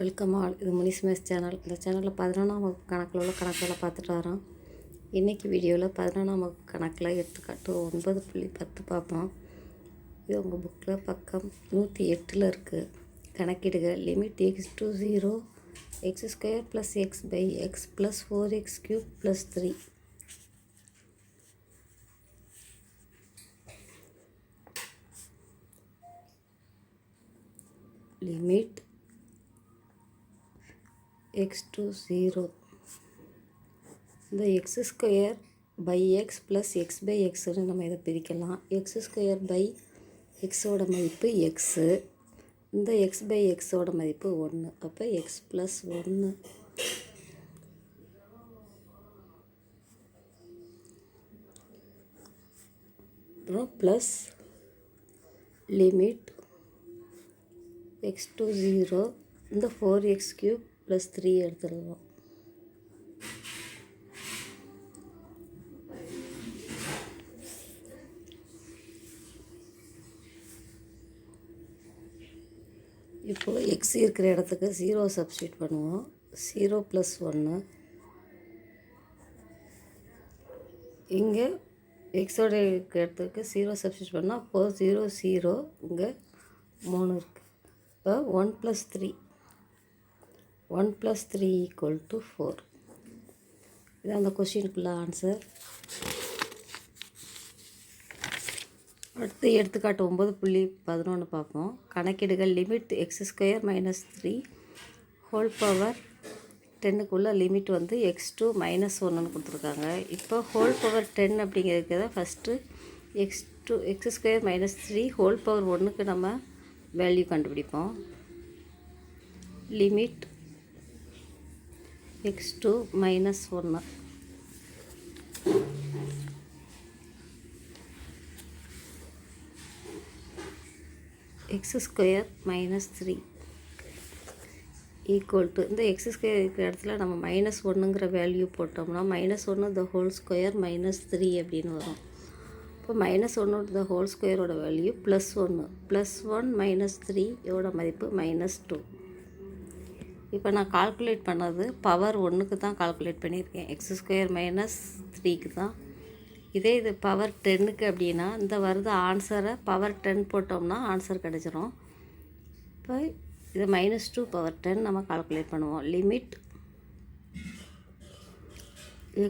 Welcome all. இது Munis maths channel. இந்த சேனலில் 11ஆம் வகுப்பு கணக்கில் உள்ள கணக்குகளை பார்த்துட்டு வரோம். இன்றைக்கி வீடியோவில் 11ஆம் வகுப்பு கணக்கில் எடுத்துக்காட்டு 9.10 பார்ப்போம். இது உங்கள் புக்கில் பக்கம் 108 இருக்குது. கணக்கிடுக limit x to 0 x² + x by x + 4x³ + 3. Limit x to 0. இந்த x² by x plus x by x நம்ம இதை பிரிக்கலாம். x² by x ஓட மதிப்பு x, இந்த x by x ஓட மதிப்பு 1. அப்போ x plus 1 அப்புறம் ப்ளஸ் லிமிட் x to 0 இந்த 4x³ + 3 எடுத்துடலாம். இப்போது எக்ஸ் இருக்கிற இடத்துக்கு 0 சப்ஸ்டியூட் பண்ணுவோம். 0 + 1. இங்கே எக்ஸோட இருக்கிற இடத்துக்கு 0 சப்ஸ்டியூட் பண்ணால் 4 0 0. இங்கே 3 இருக்குது. இப்போ 1 + 3 1 + 3 = 4. இது அந்த கொஸ்டினுக்குள்ள ஆன்சர். அடுத்து எடுத்துக்காட்டு 9.11 பார்ப்போம். கணக்கீடுகள் லிமிட் x² - 3 ஹோல் பவர் 10க்குள்ள லிமிட் வந்து x2 - 1ன்னு கொடுத்துருக்காங்க. இப்போ ஹோல் பவர் 10 அப்படிங்கிறதுக்கு தான் ஃபஸ்ட்டு x² - 3 ஹோல் பவர் 1க்கு நம்ம வேல்யூ கண்டுபிடிப்போம். Limit x2 - 1 x² - 3 equal to இந்த x² இருக்கிற இடத்துல நம்ம -1ங்கிற வேல்யூ போட்டோம்னா -1 the whole square -3 அப்படின்னு வரும். இப்போ -1 the whole squareோட வேல்யூ +1 +1 - 3 இதோட மதிப்பு -2. இப்போ நான் கால்குலேட் பண்ணது பவர் 1க்கு தான் கால்குலேட் பண்ணியிருக்கேன். x² - 3க்கு தான். இதே இது பவர் 10க்கு அப்படின்னா இந்த வருது ஆன்சரை பவர் 10 போட்டோம்னா ஆன்சர் கிடச்சிரும். இப்போ இது -2 பவர் 10 நம்ம கால்குலேட் பண்ணுவோம். Limit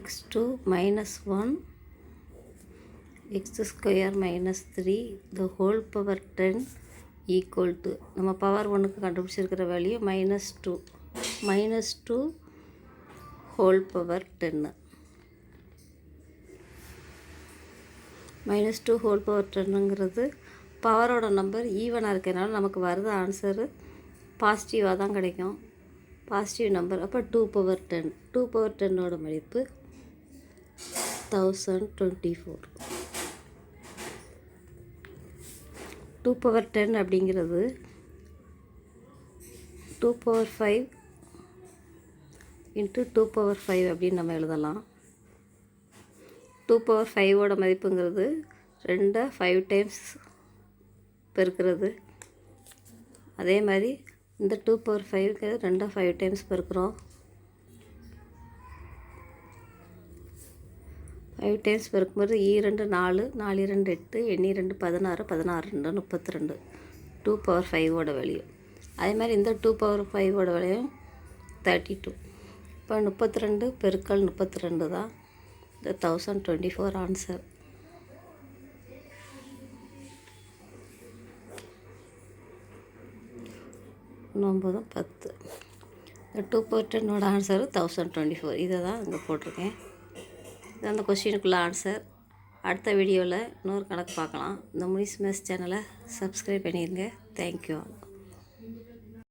x2 - 1 x² - 3 the whole power 10 equal to நம்ம பவர் 1க்கு கண்டுபிடிச்சிருக்கிற value -2 whole power 10 -2 whole power 10ங்கிறது பவரோட நம்பர் ஈவனாக இருக்கிறதுனால நமக்கு வருது ஆன்சரு பாசிட்டிவாக தான் கிடைக்கும். Positive number. அப்போ 2 பவர் 10 2 பவர் 10ஓட மதிப்பு 1024. 2 பவர் 10 அப்படிங்கிறது 2 பவர் 5 × 2 பவர் 5 அப்படின்னு நம்ம எழுதலாம். 2 பவர் 5ஓட மதிப்புங்கிறது 2 5 டைம்ஸ் பெருக்கிறது. அதே மாதிரி இந்த 2 பவர் 5க்கு 2 5 டைம்ஸ் பெருக்கிறோம். 5 டைம்ஸ் பெருக்கும்போது 2 4 4 2 8 2 16 16 2 32 2 பவர் 5ஓட வேல்யூ. அதே மாதிரி இந்த 2 பவர் 5ஓட வேல்யூ 32. இப்போ 32 பெருக்கல் 32 தான் இந்த 1024 ஆன்சர். 9 10 இந்த 2 பவர் 10ஓட ஆன்சரு 1024. இதை தான் இங்கே போட்டிருக்கேன். இது அந்த கொஸ்டினுக்குள்ள ஆன்சர். அடுத்த வீடியோவில் இன்னொரு கணக்கு பார்க்கலாம். இந்த முனிஸ் மேத்ஸ் சேனலை சப்ஸ்கிரைப் பண்ணிடுங்க. Thank you all.